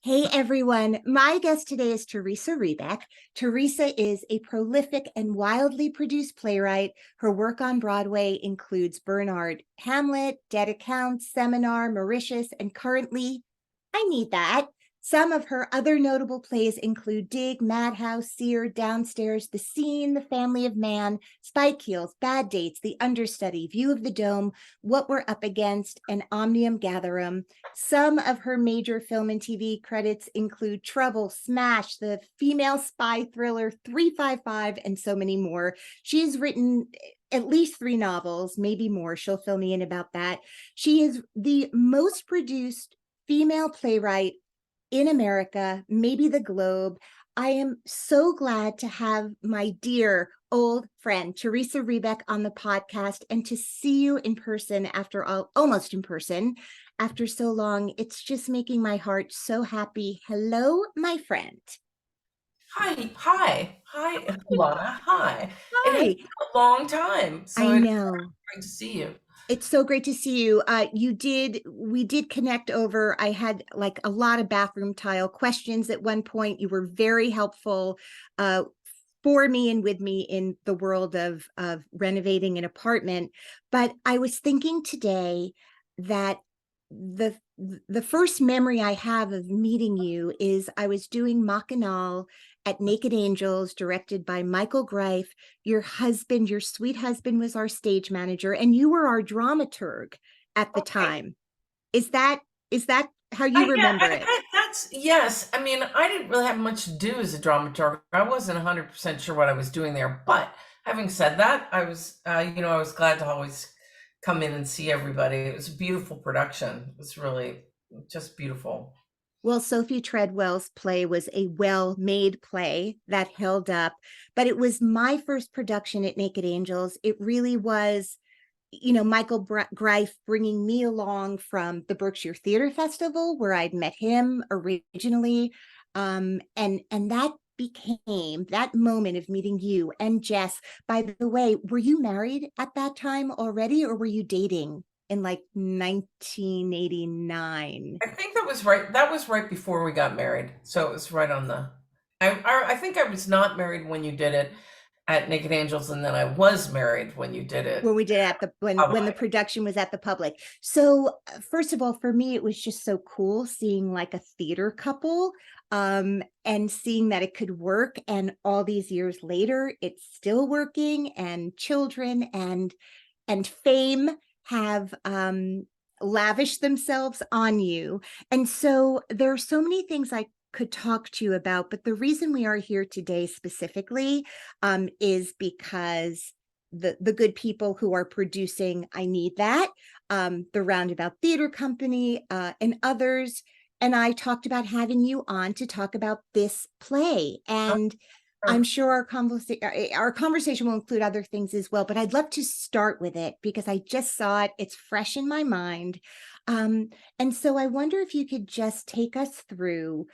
Hey everyone, my guest today is Theresa Rebeck. Theresa is a prolific and wildly produced playwright. Her work on Broadway includes Bernhardt, Hamlet, Dead Accounts, Seminar, Mauritius, and currently, I Need That. Some of her other notable plays include Dig, Madhouse, Seared, Downstairs, The Scene, The Family of Mann, Spike Heels, Bad Dates, The Understudy, View of the Dome, What We're Up Against, and Omnium Gatherum. Some of her major film and TV credits include Trouble, Smash, the female spy thriller 355, and so many more. She's written at least 3 novels, maybe more. She'll fill me in about that. She is the most produced female playwright in America, maybe the globe. I am so glad to have my dear old friend, Theresa Rebeck, on the podcast and to see you in person almost in person after so long. It's just making my heart so happy. Hello, my friend. Hi, Lana. Hi. It has Hi. been a long time, so I it's know. great to see you. It's so great to see you. We did connect over. I had like a lot of bathroom tile questions at one point. You were very helpful for me and with me in the world of renovating an apartment. But I was thinking today that the first memory I have of meeting you is I was doing Mackinac at Naked Angels, directed by Michael Greif. Your husband, your sweet husband, was our stage manager, and you were our dramaturg at the Okay. time. Is that how you remember it? That's yes. I mean, I didn't really have much to do as a dramaturg. I wasn't 100% sure what I was doing there. But having said that, I was, I was glad to always come in and see everybody. It was a beautiful production. It was really just beautiful. Well, Sophie Treadwell's play was a well-made play that held up, but it was my first production at Naked Angels. It really was, Michael Greif bringing me along from the Berkshire Theatre Festival, where I'd met him originally. And that became that moment of meeting you and Jess. By the way, were you married at that time already, or were you dating in like 1989? I think that was right. That was right before we got married. So it was right on the. I think I was not married when you did it at Naked Angels, and then I was married when you did it. When we did at the when the production was at the Public. So first of all, for me, it was just so cool seeing like a theater couple, and seeing that it could work. And all these years later, it's still working, and children and fame have lavished themselves on you. And so there are so many things I could talk to you about, but the reason we are here today specifically is because the good people who are producing I Need That, the Roundabout Theater Company, and others, and I talked about having you on to talk about this play. And I'm sure our conversation will include other things as well, but I'd love to start with it because I just saw it. It's fresh in my mind. And so I wonder if you could just take us through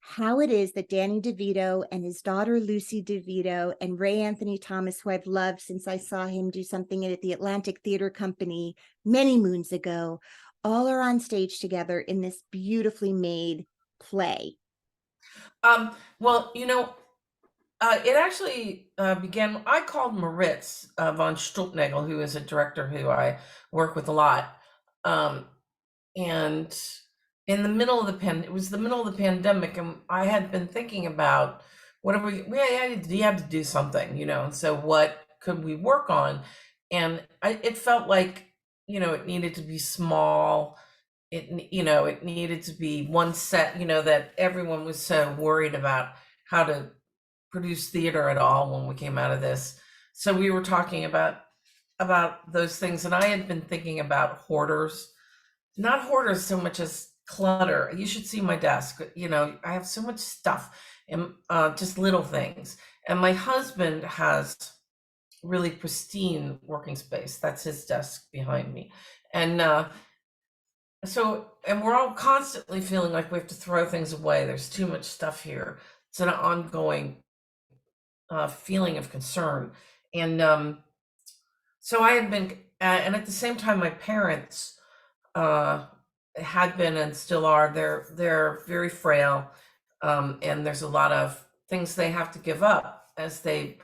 how it is that Danny DeVito and his daughter Lucy DeVito and Ray Anthony Thomas, who I've loved since I saw him do something at the Atlantic Theater Company many moons ago, all are on stage together in this beautifully made play. Well, it actually began. I called Moritz von Stulpnagel, who is a director who I work with a lot. And in the middle of it was the middle of the pandemic, and I had been thinking about what are we had to do something, and so what could we work on? And it felt like, it needed to be small. It needed to be one set, that everyone was so worried about how to produce theater at all when we came out of this. So we were talking about those things, and I had been thinking about hoarders, not hoarders so much as clutter. You should see my desk. I have so much stuff and just little things. And my husband has really pristine working space. That's his desk behind me. And and we're all constantly feeling like we have to throw things away. There's too much stuff here. It's an ongoing feeling of concern. And so I had been, and at the same time, my parents had been and still are, they're very frail, and there's a lot of things they have to give up as their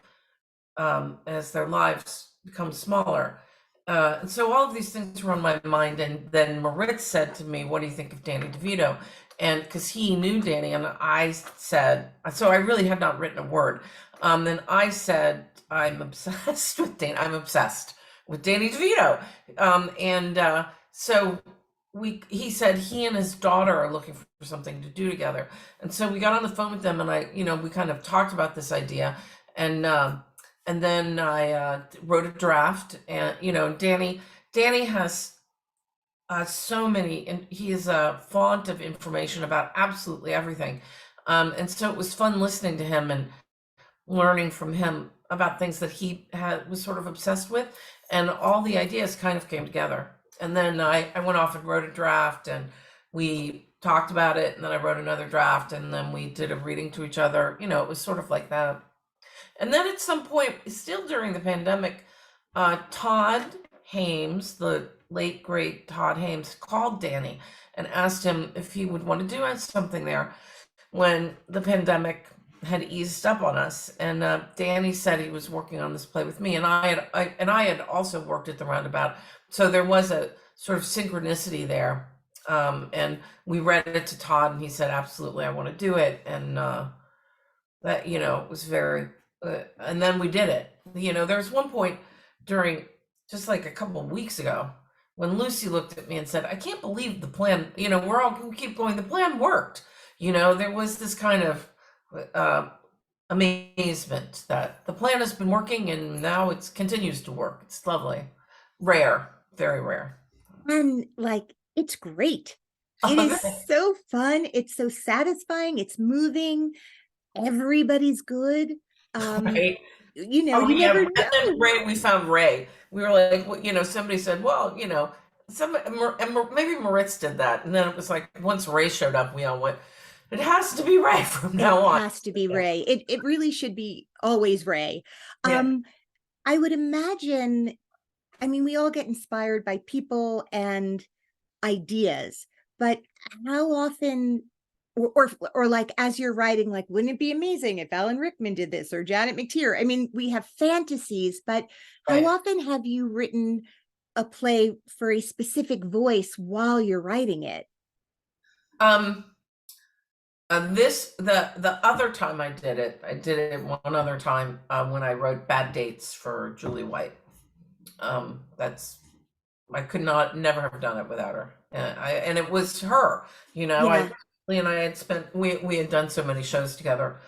lives become smaller. And so all of these things were on my mind. And then Moritz said to me, "What do you think of Danny DeVito?" And because he knew Danny, and I said, so I really had not written a word. And I said, "I'm obsessed with Danny. I'm obsessed with Danny DeVito." So he said he and his daughter are looking for something to do together. And so we got on the phone with them, and we kind of talked about this idea. And then I wrote a draft, and Danny has so many, and he is a font of information about absolutely everything. And so it was fun listening to him and learning from him about things that he was sort of obsessed with, and all the ideas kind of came together. And then I went off and wrote a draft, and we talked about it, and then I wrote another draft, and then we did a reading to each other. It was sort of like that. And then at some point, still during the pandemic, Todd Hames, the late great Todd Hames, called Danny and asked him if he would want to do something there when the pandemic had eased up on us. And Danny said he was working on this play with me, and I had also worked at the Roundabout, so there was a sort of synchronicity there. And we read it to Todd, and he said, "Absolutely, I want to do it." And that it was very. And then we did it. There was one point during, just like a couple of weeks ago, when Lucy looked at me and said, "I can't believe the plan, we keep going, the plan worked." There was this kind of amazement that the plan has been working, and now it continues to work. It's lovely. Rare, very rare. And it's great. It is so fun. It's so satisfying. It's moving. Everybody's good. Right. You never know. And then Ray, we found Ray. We were like, somebody said, "Well, maybe Moritz did that." And then it was like, once Ray showed up, we all went, "It has to be Ray from now on." It has to be Ray. It really should be always Ray. Yeah. I would imagine, we all get inspired by people and ideas, but how often, or like, as you're writing, like, wouldn't it be amazing if Alan Rickman did this, or Janet McTeer? We have fantasies, but how often have you written a play for a specific voice while you're writing it? The other time I did it one other time when I wrote Bad Dates for Julie White. I could never have done it without her. And it was her, Yeah. Lee and I had we had done so many shows together.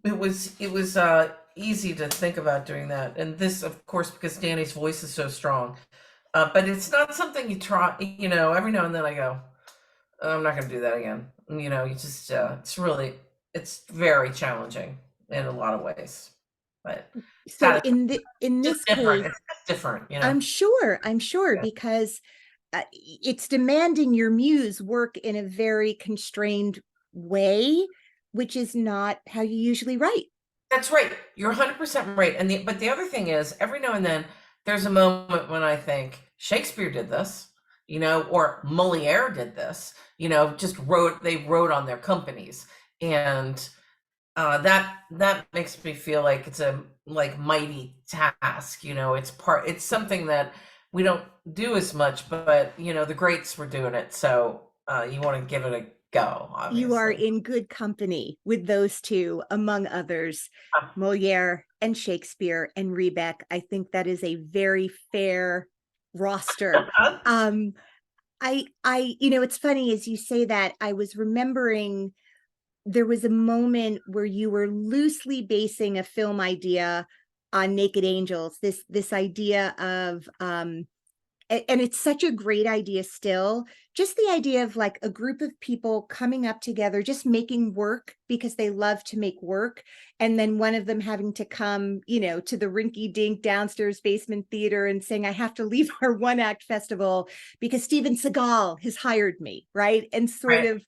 It was easy to think about doing that. And this, of course, because Danny's voice is so strong. But it's not something you try, every now and then I go, "I'm not going to do that again." You just, it's very challenging in a lot of ways. But So in this different. case, It's different, I'm sure, Yeah. because it's demanding your muse work in a very constrained way, which is not how you usually write. That's right. You're 100% right. But the other thing is, every now and then there's a moment when I think Shakespeare did this, or Moliere did this, they wrote on their companies. And that makes me feel like it's a mighty task. It's something that we don't do as much, but the greats were doing it, so you want to give it a go. Obviously, You are in good company with those two, among others, Moliere and Shakespeare and Rebeck. I think that is a very fair roster. It's funny as you say that. I was remembering there was a moment where you were loosely basing a film idea on Naked Angels, this idea of and it's such a great idea still, just the idea of like a group of people coming up together, just making work because they love to make work, and then one of them having to come to the rinky dink downstairs basement theater and saying, "I have to leave our one act festival because Steven Seagal has hired me," right? And sort of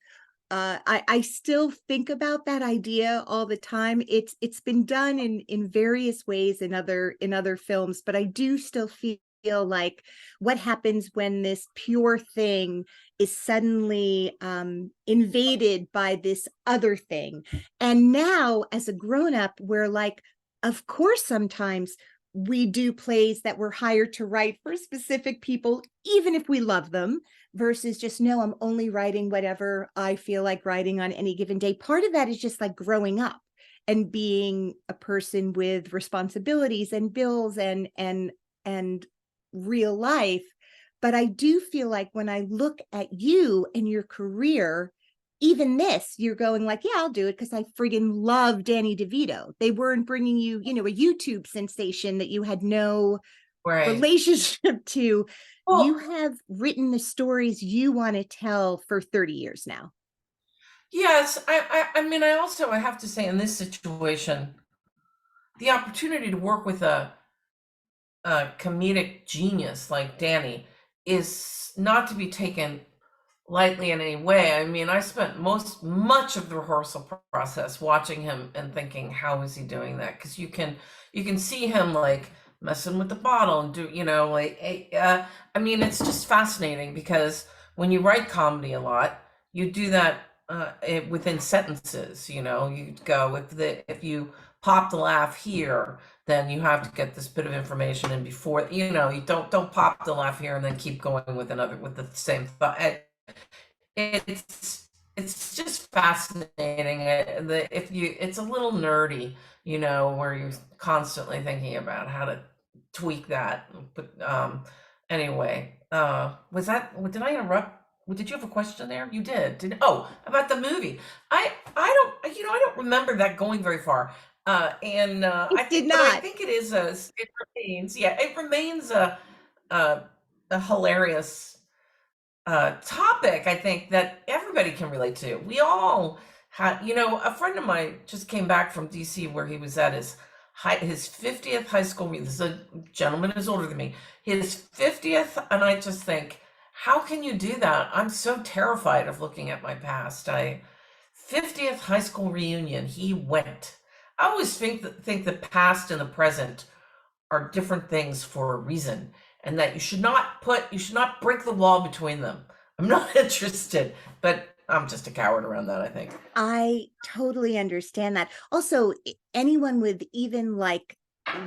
I still think about that idea all the time. It's been done in various ways in other films, but I do still feel feel like what happens when this pure thing is suddenly invaded by this other thing. And now as a grown-up, we're like, of course, sometimes we do plays that we're hired to write for specific people, even if we love them, versus just, no, I'm only writing whatever I feel like writing on any given day. Part of that is just like growing up and being a person with responsibilities and bills and real life. But I do feel like when I look at you and your career, even this, you're going like, yeah, I'll do it because I friggin' love Danny DeVito. They weren't bringing you, a YouTube sensation that you had no Right. relationship to. You Well, have written the stories you want to tell for 30 years now. yes, I mean, I have to say in this situation, the opportunity to work with a comedic genius like Danny is not to be taken lightly in any way. I mean, I spent much of the rehearsal process watching him and thinking, how is he doing that? Because you can see him like messing with the bottle and do, I mean, it's just fascinating because when you write comedy a lot, you do that within sentences. You go, if you pop the laugh here, then you have to get this bit of information in before, you don't pop the laugh here and then keep going with the same thought. It's just fascinating. It's a little nerdy, where you're constantly thinking about how to tweak that. But anyway, did I interrupt? Did you have a question there? You did. About the movie. I don't remember that going very far. It did I not. think it remains a hilarious topic, I think, that everybody can relate to. We all had, a friend of mine just came back from DC where he was at his 50th high school reunion. This is a gentleman who's older than me. His 50th, and I just think, how can you do that? I'm so terrified of looking at my past. 50th high school reunion, he went. I always think the past and the present are different things for a reason, and that you should not break the wall between them. I'm not interested, but I'm just a coward around that, I think. I totally understand that. Also, anyone with even like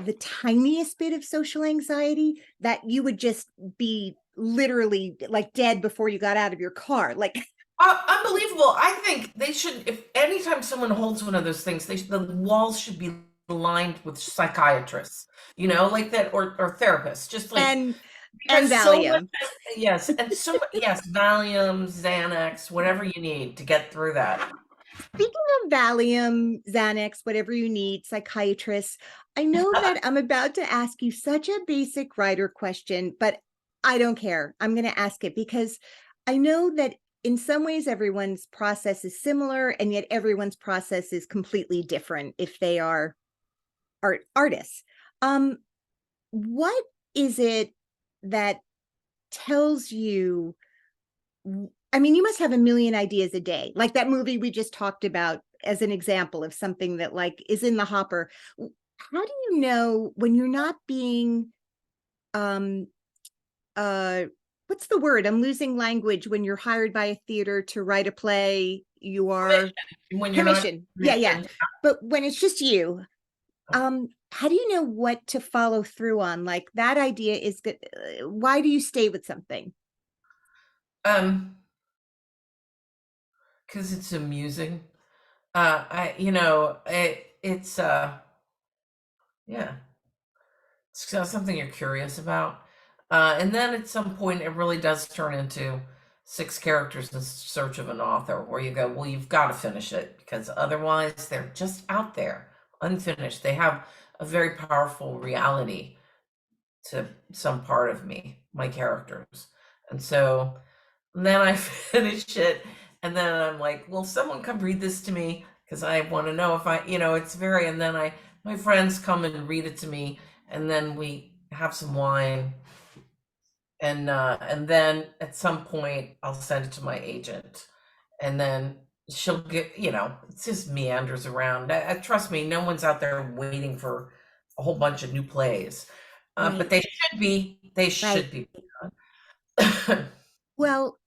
the tiniest bit of social anxiety, that you would just be literally like dead before you got out of your car. Like, Unbelievable. I think they should, if anytime someone holds one of those things, the walls should be lined with psychiatrists, like that, or therapists, just like, and because so much, Valium. yes, and yes, Valium, Xanax, whatever you need to get through that. Speaking of Valium, Xanax, whatever you need, psychiatrists, I know that I'm about to ask you such a basic writer question, but I don't care. I'm going to ask it because I know that in some ways everyone's process is similar, and yet everyone's process is completely different if they are artists. What is it that tells you? I mean, you must have a million ideas a day, like that movie we just talked about as an example of something that like is in the hopper. How do you know when you're not being, um, what's the word? I'm losing language. When you're hired by a theater to write a play, you are When you're not commission. Yeah. But when it's just you, how do you know what to follow through on? Like that idea is good. Why do you stay with something? because it's amusing. It's yeah, it's something you're curious about. And then at some point, it really does turn into six characters in search of an author, where you go, well, you've got to finish it, because otherwise they're just out there unfinished. They have a very powerful reality to some part of me, my characters. And so then I finish it, and then I'm like, will someone come read this to me? Because I want to know if it's very, and then my friends come and read it to me, and then we have some wine, and then at some point I'll send it to my agent, and then she'll get, it just meanders around. Trust me, no one's out there waiting for a whole bunch of new plays. But Right. they should be. They Right. should be. Well,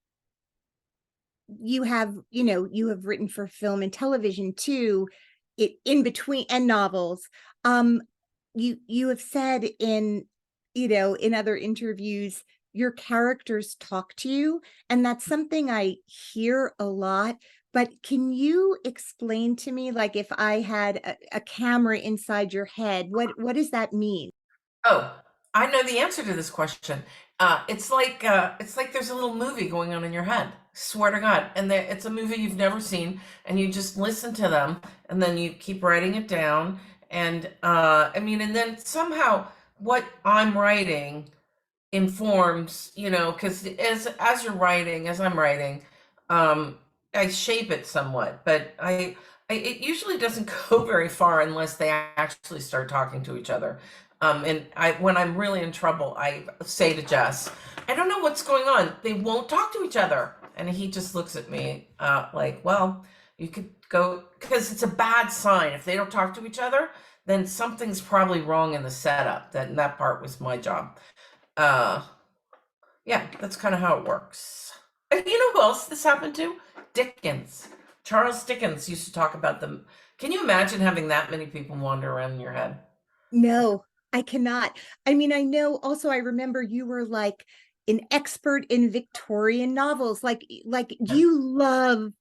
you have written for film and television too, it in between, and novels. Um, you have said in other interviews, your characters talk to you, and that's something I hear a lot. But can you explain to me, like, if I had a camera inside your head, what does that mean? Oh, I know the answer to this question. It's like there's a little movie going on in your head. Swear to God, and it's a movie you've never seen, and you just listen to them, and then you keep writing it down, and I mean, and then somehow what I'm writing informs, because as you're writing, as I'm writing, um, I shape it somewhat, but it usually doesn't go very far unless they actually start talking to each other. And when I'm really in trouble, I say to Jess, I don't know what's going on. They won't talk to each other. And he just looks at me like, well, you could go, because it's a bad sign. If they don't talk to each other, then something's probably wrong in the setup. That part was my job. Uh, yeah, that's kind of how it works. And you know who else this happened to? Dickens. Charles Dickens used to talk about them. Can you imagine having that many people wander around in your head? No, I cannot. I mean, I know also, I remember you were like an expert in Victorian novels. Like you love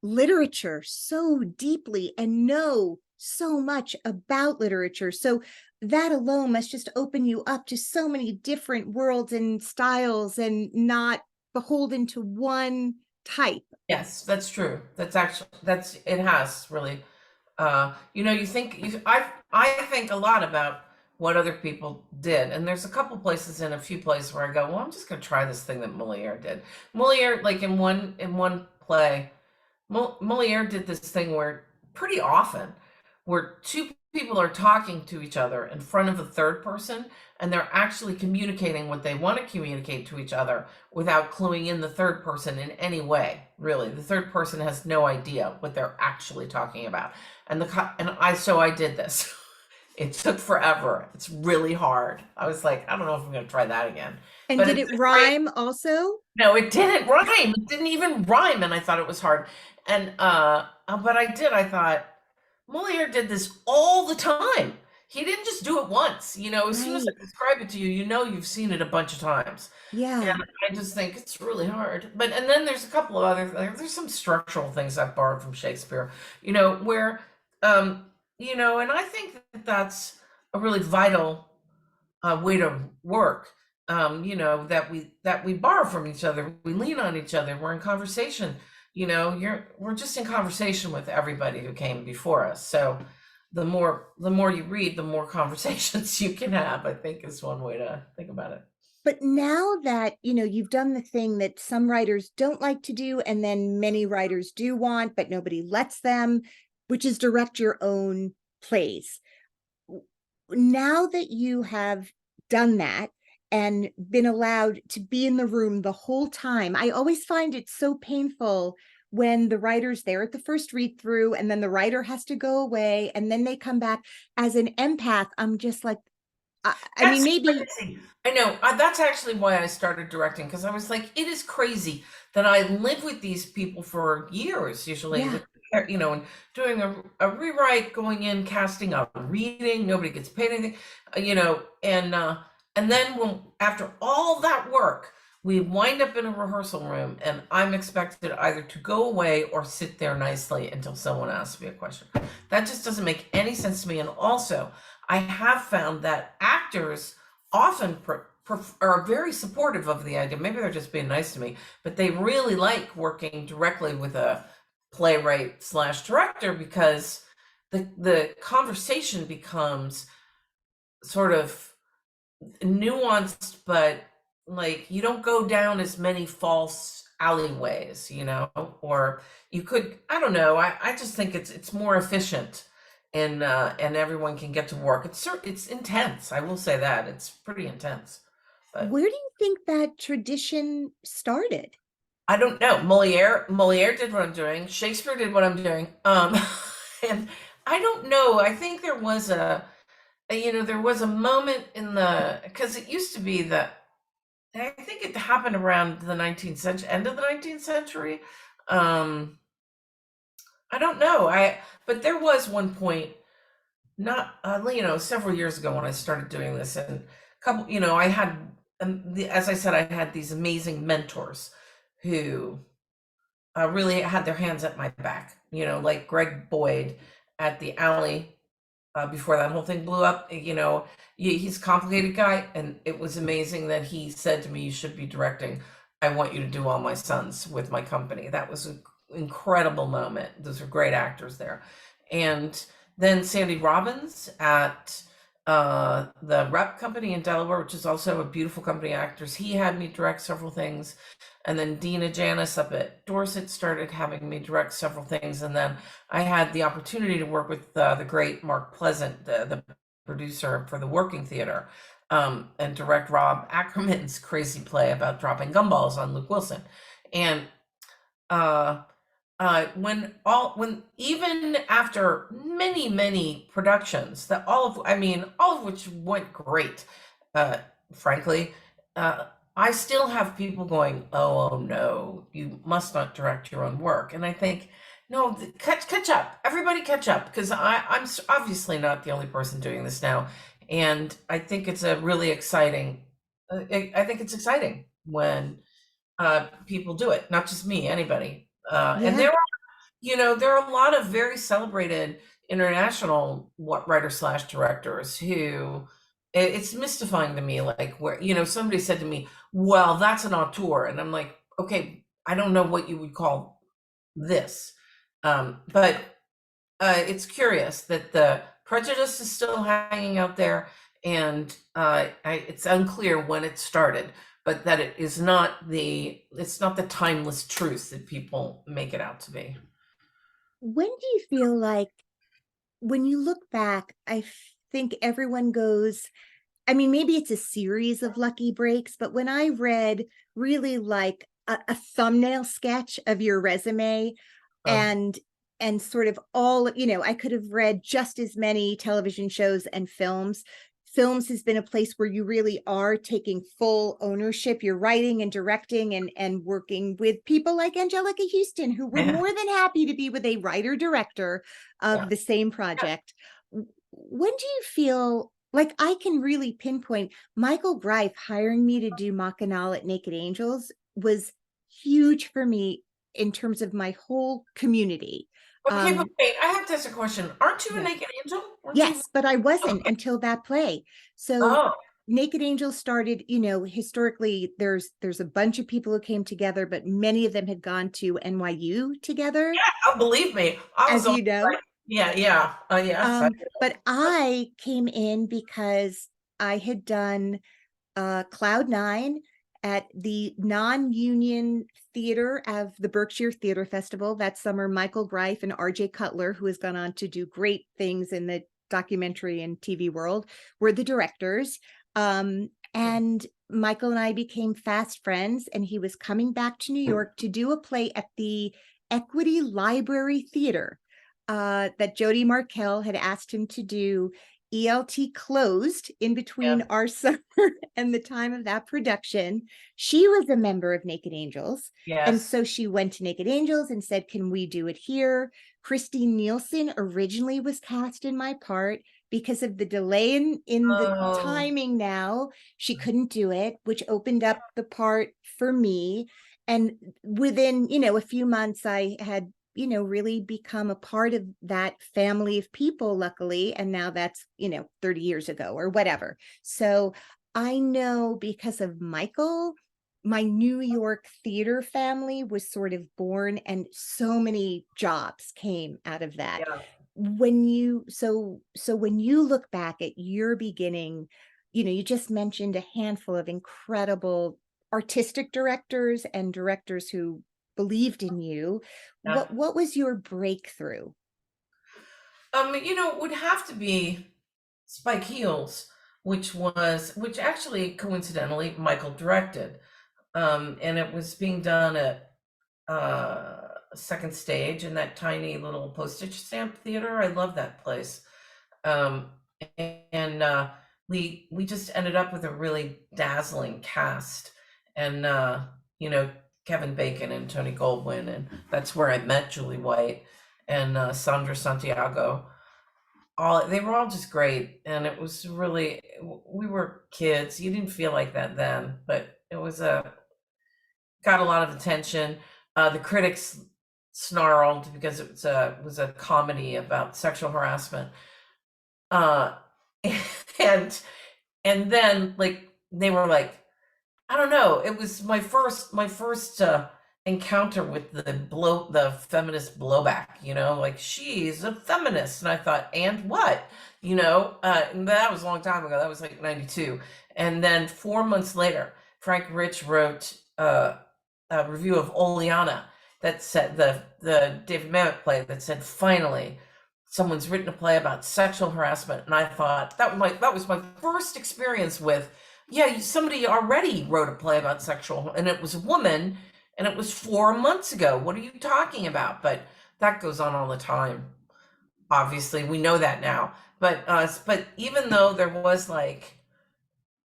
literature so deeply and know so much about literature. So that alone must just open you up to so many different worlds and styles, and not beholden to one type. Yes, that's true. It has really. I think a lot about what other people did, and there's a couple places and a few places where I go, well, I'm just going to try this thing that Moliere did. Moliere, like in one play, Moliere did this thing where pretty often where two people are talking to each other in front of a third person, and they're actually communicating what they want to communicate to each other without cluing in the third person in any way. Really, the third person has no idea what they're actually talking about. And I did this. It took forever. It's really hard. I was like, I don't know if I'm going to try that again. And But did it's it a great. rhyme also? No, it didn't rhyme. It didn't even rhyme, and I thought it was hard. And but I did. I thought Moliere did this all the time. He didn't just do it once. As soon as Right. I describe it to you, you've seen it a bunch of times. And Yeah. I just think it's really hard. And then there's a couple of other there's some structural things I've borrowed from Shakespeare, where and I think that that's a really vital way to work. That we borrow from each other, we lean on each other, we're in conversation. We're just in conversation with everybody who came before us. So the more you read, the more conversations you can have, I think, is one way to think about it. But now that, you've done the thing that some writers don't like to do, and then many writers do want, but nobody lets them, which is direct your own plays. Now that you have done that and been allowed to be in the room the whole time, I always find it so painful when the writer's there at the first read through, and then the writer has to go away, and then they come back. As an empath, I'm just like, I mean, That's maybe, crazy. I know. That's actually why I started directing, because I was like, it is crazy that I live with these people for years, usually, yeah. and doing a rewrite, going in, casting a reading, nobody gets paid anything, and then after all that work, we wind up in a rehearsal room, and I'm expected either to go away or sit there nicely until someone asks me a question. That just doesn't make any sense to me. And also, I have found that actors often are very supportive of the idea. Maybe they're just being nice to me, but they really like working directly with a playwright slash director, because the conversation becomes sort of nuanced, but like you don't go down as many false alleyways, or you could, I don't know. I just think it's more efficient, and everyone can get to work. It's intense. I will say that it's pretty intense, but Where do you think that tradition started? I don't know. Moliere did what I'm doing. Shakespeare did what I'm doing. And I don't know. I think there was there was a moment because it used to be that I think it happened around the 19th century, end of the 19th century. Um, I don't know. But there was one point, not several years ago when I started doing this, and I had, as I said, I had these amazing mentors who really had their hands at my back. Like Greg Boyd at the Alley before that whole thing blew up. He's a complicated guy, and it was amazing that he said to me, "You should be directing. I want you to do All My Sons with my company." That was an incredible moment. Those are great actors there. And then Sandy Robbins at the Rep Company in Delaware, which is also a beautiful company of actors. He had me direct several things. And then Dina Janis up at Dorset started having me direct several things. And then I had the opportunity to work with the great Mark Pleasant, the producer for the Working Theater, and direct Rob Ackerman's crazy play about dropping gumballs on Luke Wilson. And when even after many productions, all of which went great, frankly, I still have people going, "Oh no, you must not direct your own work." And I think, no, catch up, everybody catch up, because I'm obviously not the only person doing this now, and I think it's a really exciting. I think it's exciting when people do it, not just me, anybody. And Yeah. there are a lot of very celebrated international writer slash directors who it's mystifying to me, like where, somebody said to me, "Well, that's an auteur." And I'm like, okay, I don't know what you would call this. But it's curious that the prejudice is still hanging out there, and it's unclear when it started, but that it's not the timeless truth that people make it out to be. When do you feel like, when you look back, I think everyone goes, I mean, maybe it's a series of lucky breaks, but when I read really like a thumbnail sketch of your resume, Um, and sort of all, I could have read just as many television shows and films. Films has been a place where you really are taking full ownership. You're writing and directing and working with people like Anjelica Huston, who were yeah, more than happy to be with a writer director yeah. of the same project. When do you feel like I can really pinpoint Michael Greif hiring me to do Mackinac at Naked Angels was huge for me in terms of my whole community. Okay, but Um, wait, I have to ask a question. Aren't you a yeah. naked angel? Weren't you? Yes, but I wasn't Okay. until that play. So Oh, Naked Angels started, historically there's a bunch of people who came together, but many of them had gone to NYU together, oh, believe me, I was as on. you know. Yeah, yeah. Yes. But I came in because I had done Cloud Nine at the non-union theater of the Berkshire Theatre Festival that summer. Michael Greif and RJ Cutler, who has gone on to do great things in the documentary and TV world, were the directors. And Michael and I became fast friends, and he was coming back to New York to do a play at the Equity Library Theater that Jody Markell had asked him to do. ELT closed in between Yeah. our summer and the time of that production. She was a member of Naked Angels. And Yes. so she went to Naked Angels and said, "Can we do it here?" Christine Nielsen originally was cast in my part. Because of the delay in the Oh, timing now, she couldn't do it, which opened up the part for me. And within, a few months, I had really become a part of that family of people, luckily. And now that's, 30 years ago or whatever. So I know because of Michael, my New York theater family was sort of born, and so many jobs came out of that. yeah. When you, so when you look back at your beginning, you just mentioned a handful of incredible artistic directors and directors who believed in you. Yeah. What was your breakthrough? It would have to be Spike Heels, which actually coincidentally Michael directed. And it was being done at Second Stage in that tiny little postage stamp theater. I love that place. Um, and we just ended up with a really dazzling cast, and Kevin Bacon and Tony Goldwyn, and that's where I met Julie White and Sandra Santiago. They were all just great, and it was really, we were kids. You didn't feel like that then, but it was got a lot of attention. The critics snarled because it was a comedy about sexual harassment. And then like they were like, I don't know, it was my first encounter with the feminist blowback, like she's a feminist, and I thought, and what, and that was a long time ago. That was like 92. And then 4 months later, Frank Rich wrote a review of Oleana that said, the David Mamet play, that said, finally someone's written a play about sexual harassment. And I thought that was my first experience with, yeah, somebody already wrote a play about sexual, and it was a woman, and it was 4 months ago. What are you talking about? But that goes on all the time. Obviously, we know that now. But even though there was like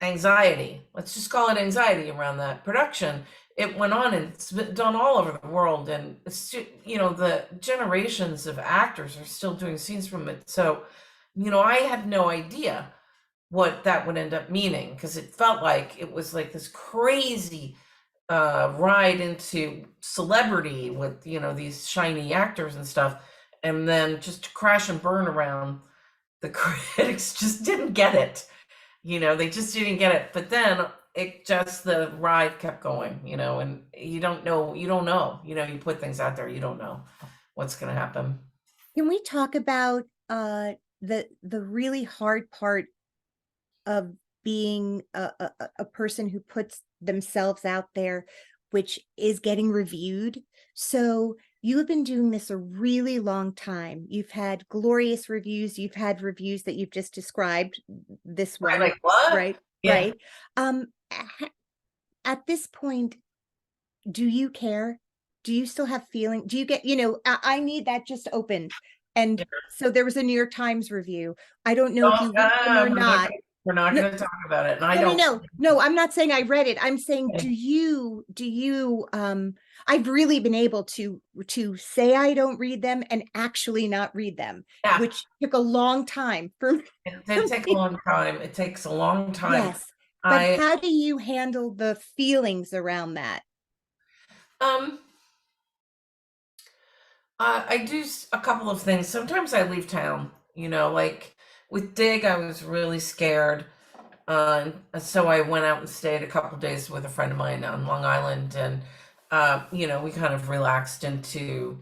anxiety, let's just call it anxiety around that production, it went on, and it's been done all over the world, and it's, the generations of actors are still doing scenes from it. So, I had no idea what that would end up meaning, because it felt like it was like this crazy ride into celebrity with these shiny actors and stuff, and then just to crash and burn around. The critics just didn't get it. They just didn't get it. But then the ride kept going, and you don't know, you put things out there, you don't know what's going to happen. Can we talk about the really hard part of being a person who puts themselves out there, which is getting reviewed? So you have been doing this a really long time. You've had glorious reviews. You've had reviews that you've just described. This one, like, what? Right? Yeah. Right. At this point, do you care? Do you still have feeling? Do you get, I need that just opened. And so there was a New York Times review. I don't know if you read them or not. We're not going to talk about it. And I don't. No, I'm not saying I read it. I'm saying, do you, I've really been able to say I don't read them and actually not read them, which took a long time for me. It did take a long time. It takes a long time. Yes. But how do you handle the feelings around that? I do a couple of things. Sometimes I leave town, like with Dig, I was really scared. So I went out and stayed a couple of days with a friend of mine on Long Island, and we kind of relaxed into,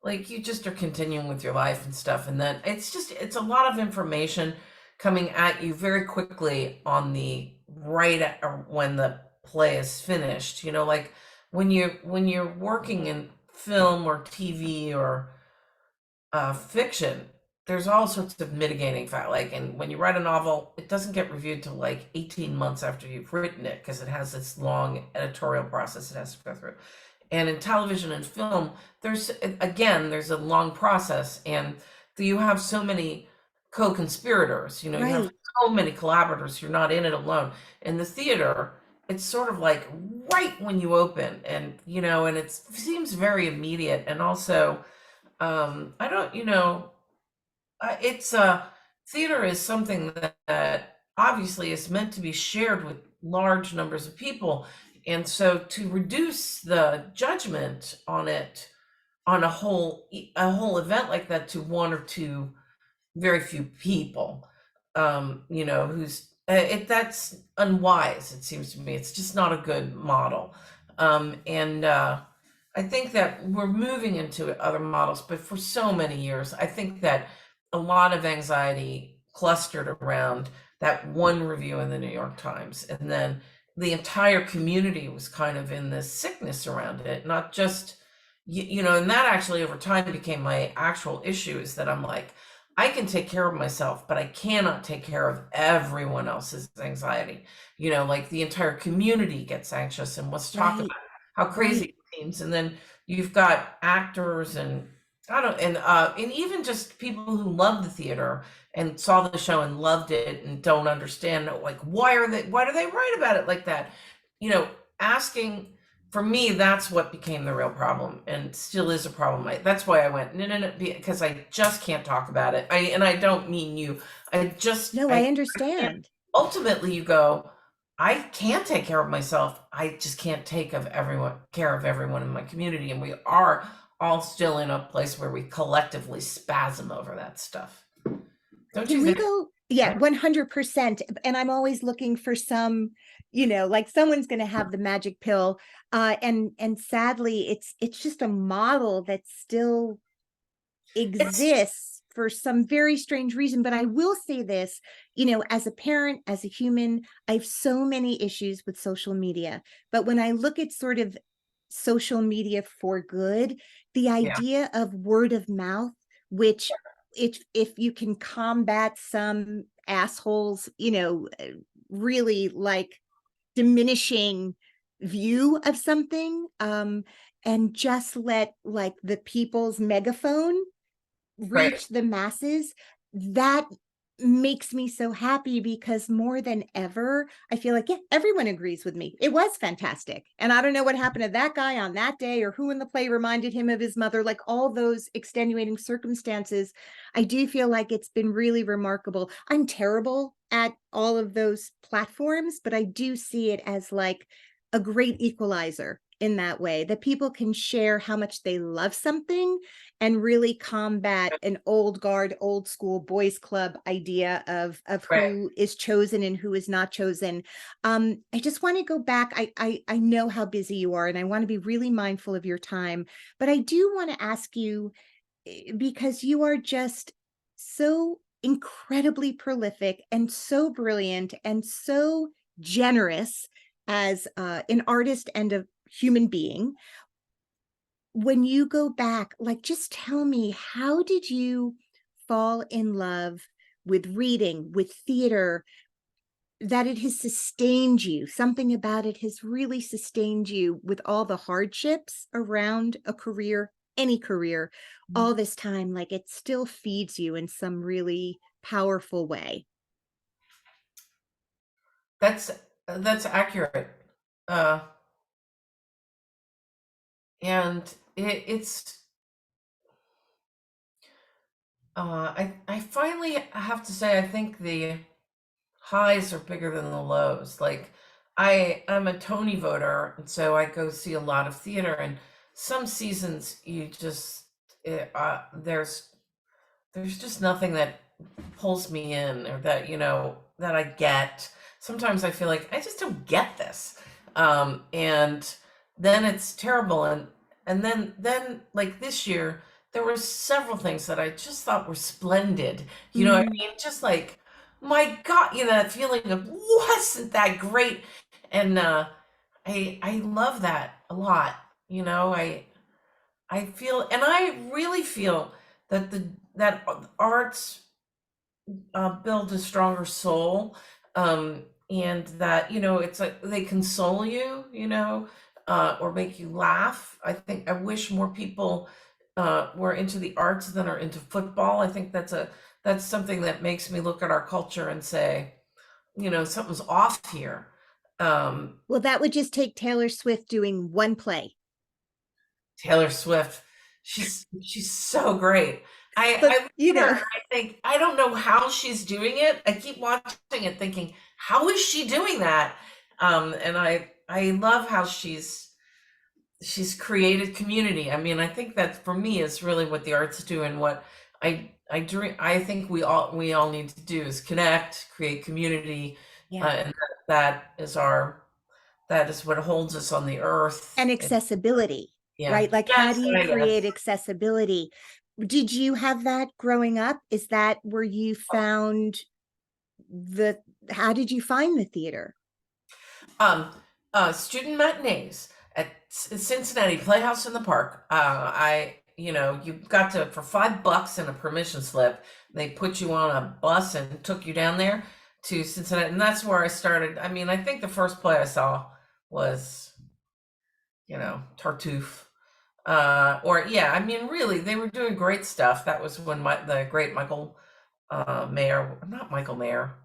like, you just are continuing with your life and stuff. And then it's a lot of information coming at you very quickly on the when the play is finished. Like when you're working in film or TV or fiction, there's all sorts of mitigating factors. Like, and when you write a novel, it doesn't get reviewed till like 18 months after you've written it, because it has this long editorial process it has to go through. And in television and film, there's a long process, and you have so many co-conspirators, you have so many collaborators. You're not in it alone. In the theater, it's sort of like right when you open, and and it seems very immediate. And also, I don't, it's theater is something that obviously is meant to be shared with large numbers of people, and so to reduce the judgment on it, on a whole event like that, to one or two very few people, that's unwise. It seems to me it's just not a good model. And I think that we're moving into other models, but for so many years, I think that a lot of anxiety clustered around that one review in the New York Times. And then the entire community was kind of in this sickness around it, not just, and that actually over time became my actual issue, is that I'm like, I can take care of myself, but I cannot take care of everyone else's anxiety. Like the entire community gets anxious and wants to talk about how crazy it seems. And then you've got actors and I don't, and even just people who love the theater and saw the show and loved it and don't understand, like, why do they write about it like that? You know, asking, for me, that's what became the real problem and still is a problem. That's why I went, no, no, no, because I just can't talk about it. And I don't mean you. No, I I can't, understand. ultimately you go, I can take care of myself. I just can't care of everyone in my community. And we are all still in a place where we collectively spasm over that stuff. Don't Can you we think? go? Yeah, 100%. And I'm always looking for some, like someone's going to have the magic pill. And sadly, it's just a model that still It's exists for some very strange reason. But I will say this, as a parent, as a human, I have so many issues with social media. But when I look at sort of social media for good, the yeah, idea of word of mouth, which if you can combat some assholes, really like diminishing view of something, and just let like the people's megaphone right. reach the masses, that makes me so happy because more than ever, I feel like, yeah, everyone agrees with me. It was fantastic. And I don't know what happened to that guy on that day or who in the play reminded him of his mother, like all those extenuating circumstances. I do feel like it's been really remarkable. I'm terrible at all of those platforms, but I do see it as like a great equalizer in that way that people can share how much they love something and really combat an old guard, old school boys club idea of Right. who is chosen and who is not chosen. I just want to go back. I know how busy you are, and I want to be really mindful of your time. But I do want to ask you, because you are just so incredibly prolific and so brilliant and so generous as an artist and a human being. When you go back, like, just tell me, how did you fall in love with reading, with theater, that it has sustained you? Something about it has really sustained you with all the hardships around a career, any career, all this time. Like, it still feeds you in some really powerful way. That's that's accurate. Uh, and it's I finally have to say I think the highs are bigger than the lows. Like, I'm a Tony voter, and so I go see a lot of theater. And some seasons you just there's just nothing that pulls me in, or that that I get. Sometimes I feel like I just don't get this, and then it's terrible. And then like this year there were several things that I just thought were splendid. You know what I Mm. mean? Just like, my God, that feeling of, wasn't that great? And I love that a lot. I feel, and I really feel that the that arts build a stronger soul, and that it's like they console you, or make you laugh. I wish more people were into the arts than are into football. I think that's something that makes me look at our culture and say, something's off here. um Well, that would just take Taylor Swift doing one play. Taylor Swift, she's so great. But, I look at her and I think, I don't know how she's doing it. I keep watching it thinking, how is she doing that? And I love how she's created community. I mean, I think that for me is really what the arts do, and what I think we all need to do is connect, create community, yeah. and that is what holds us on the earth. And accessibility, Yeah. right? Like, how Yes, do you create yes. accessibility? Did you have that growing up? Is that where you found the, how did you find the theater? Um, Student matinees at Cincinnati Playhouse in the Park. You got to, for $5 and a permission slip, they put you on a bus and took you down there to Cincinnati, and that's where I started. I mean, I think the first play I saw was, Tartuffe. Or yeah, I mean, really, they were doing great stuff. That was when the great Michael Mayer, not Michael Mayer,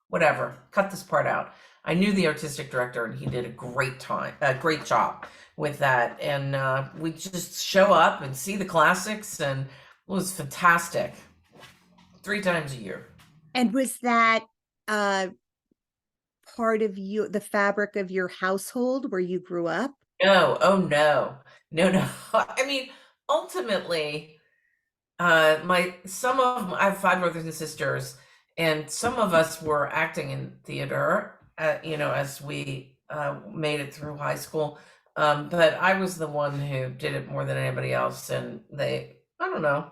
whatever. Cut this part out. I knew the artistic director, and he did a great job with that. And we just show up and see the classics, and it was fantastic. 3 times a year. And was that part of the fabric of your household where you grew up? No, oh no, no, no. I mean, ultimately, I have 5 brothers and sisters, and some of us were acting in theater, as we made it through high school. But I was the one who did it more than anybody else, and I don't know.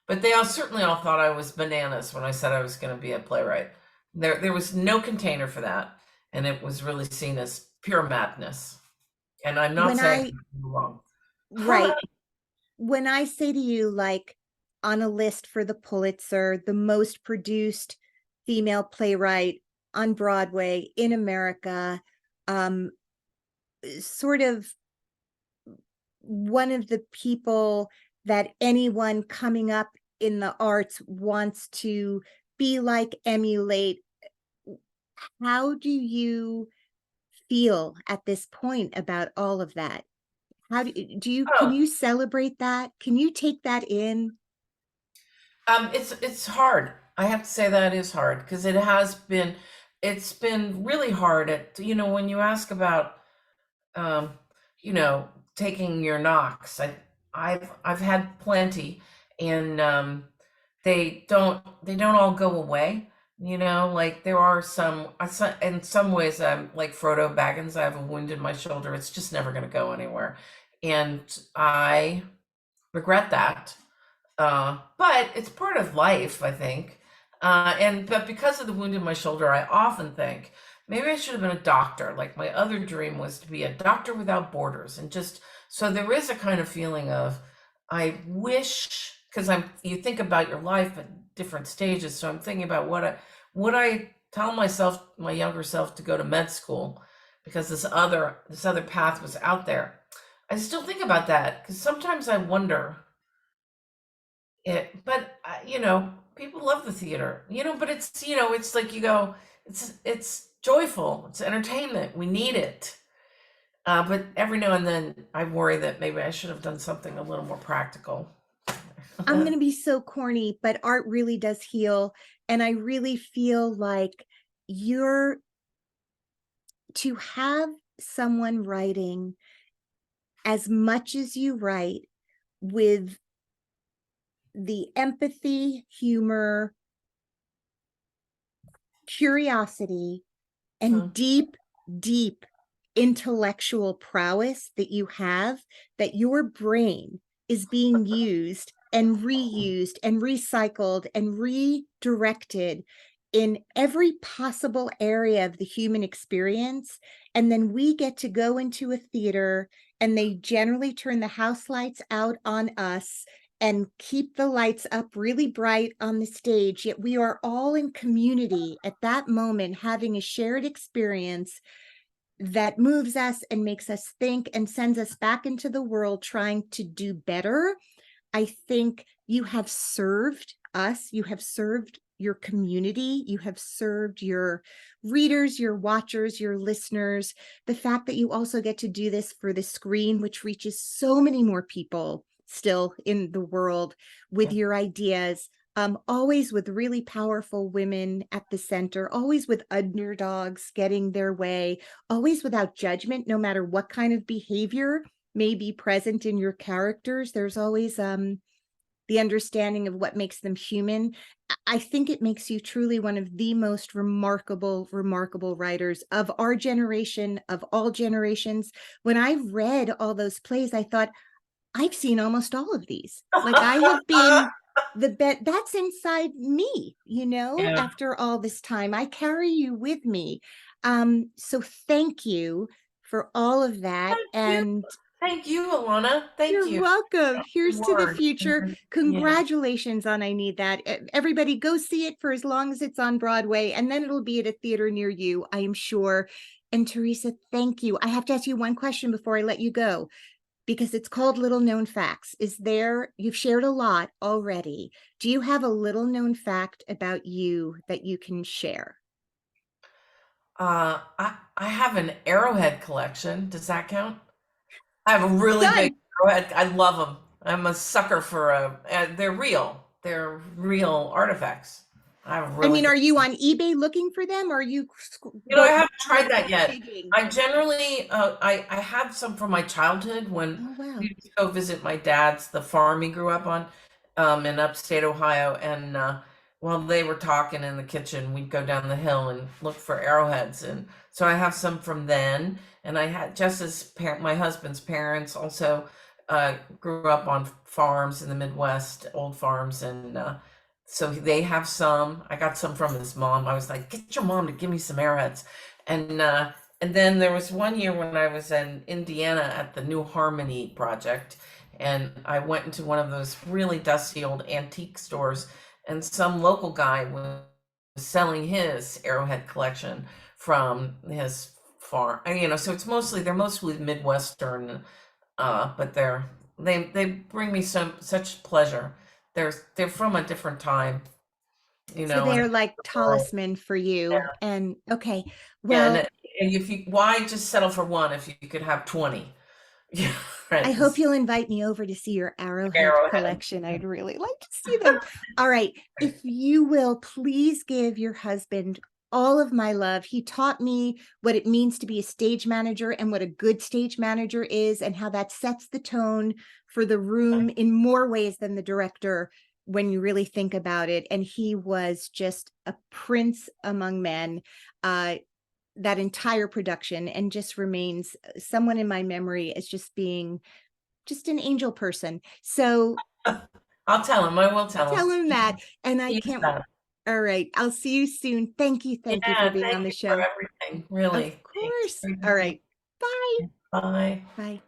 But they all certainly all thought I was bananas when I said I was going to be a playwright. There was no container for that, and it was really seen as pure madness. And I'm not saying I'm wrong. Right. When I say to you, like, on a list for the Pulitzer, the most produced female playwright on Broadway in America, sort of one of the people that anyone coming up in the arts wants to be like, emulate. How do you feel at this point about all of that? How can you celebrate that? Can you take that in? It's hard. I have to say that is hard because it's been really hard when you ask about um, taking your knocks. I've had plenty, and they don't all go away. Like there are in some ways I'm like Frodo Baggins. I have a wound in my shoulder. It's just never going to go anywhere, and I regret that. But it's part of life, I think. But because of the wound in my shoulder, I often think maybe I should have been a doctor. Like my other dream was to be a doctor without borders, and just so there is a kind of feeling of I wish, because you think about your life at different stages. So I'm thinking about would I tell my younger self to go to med school because this other path was out there. I still think about that because sometimes I wonder but people love the theater, but it's like you go, it's joyful, it's entertainment, we need it. But every now and then I worry that maybe I should have done something a little more practical. I'm going to be so corny, but art really does heal. And I really feel like to have someone writing as much as you write, with the empathy, humor, curiosity, and deep, deep intellectual prowess that you have, that your brain is being used and reused and recycled and redirected in every possible area of the human experience. And then we get to go into a theater, and they generally turn the house lights out on us and keep the lights up really bright on the stage. Yet we are all in community at that moment, having a shared experience that moves us and makes us think and sends us back into the world trying to do better. I think you have served us, you have served your community, you have served your readers, your watchers, your listeners. The fact that you also get to do this for the screen, which reaches so many more people still in the world with your ideas, always with really powerful women at the center, always with underdogs getting their way, always without judgment, no matter what kind of behavior may be present in your characters. There's always the understanding of what makes them human. I think it makes you truly one of the most remarkable writers of our generation, of all generations. When I read all those plays, I thought, I've seen almost all of these. Like I have been that's inside me, after all this time. I carry you with me. So thank you for all of that. Thank you, Alana. Thank you. You're welcome. Here's to the future. Congratulations on I Need That. Everybody go see it for as long as it's on Broadway, and then it'll be at a theater near you, I am sure. And Theresa, thank you. I have to ask you one question before I let you go, because it's called Little Known Facts. You've shared a lot already. Do you have a little known fact about you that you can share? I have an arrowhead collection. Does that count? I have a really big Done. arrowhead. I love them. I'm a sucker for they're real. They're real artifacts. I have a I really mean, good. are you on eBay looking for them? Or are you I going haven't tried that hardcore yet. digging? I generally, I had some from my childhood when Oh, wow. we used to go visit my dad's, the farm he grew up on, in upstate Ohio. And while they were talking in the kitchen, we'd go down the hill and look for arrowheads. And so I have some from then. And I had my husband's parents also grew up on farms in the Midwest, old farms, and so they have some. I got some from his mom. I was like, "Get your mom to give me some arrowheads," and then there was one year when I was in Indiana at the New Harmony project, and I went into one of those really dusty old antique stores, and some local guy was selling his arrowhead collection from his farm. So they're mostly Midwestern, but they bring me such pleasure. They're from a different time, So in they're the like world. talisman for you. And okay, Yeah, well, and if you why just settle for one if you could have 20? Yeah, I right. hope you'll invite me over to see your arrowhead Arrowhead. collection. I'd really like to see them. All right. If you will please give your husband all of my love. He taught me what it means to be a stage manager and what a good stage manager is, and how that sets the tone for the room in more ways than the director when you really think about it. And he was just a prince among men. That entire production, and just remains someone in my memory as just being just an angel person. So I'll tell him. I will tell him. tell him that. And I He's can't. done. All right. I'll see you soon. Thank you. Thank you for Yeah, being thank on the you for show. everything. Of Really. Thanks. course. All right. Bye. Bye. Bye.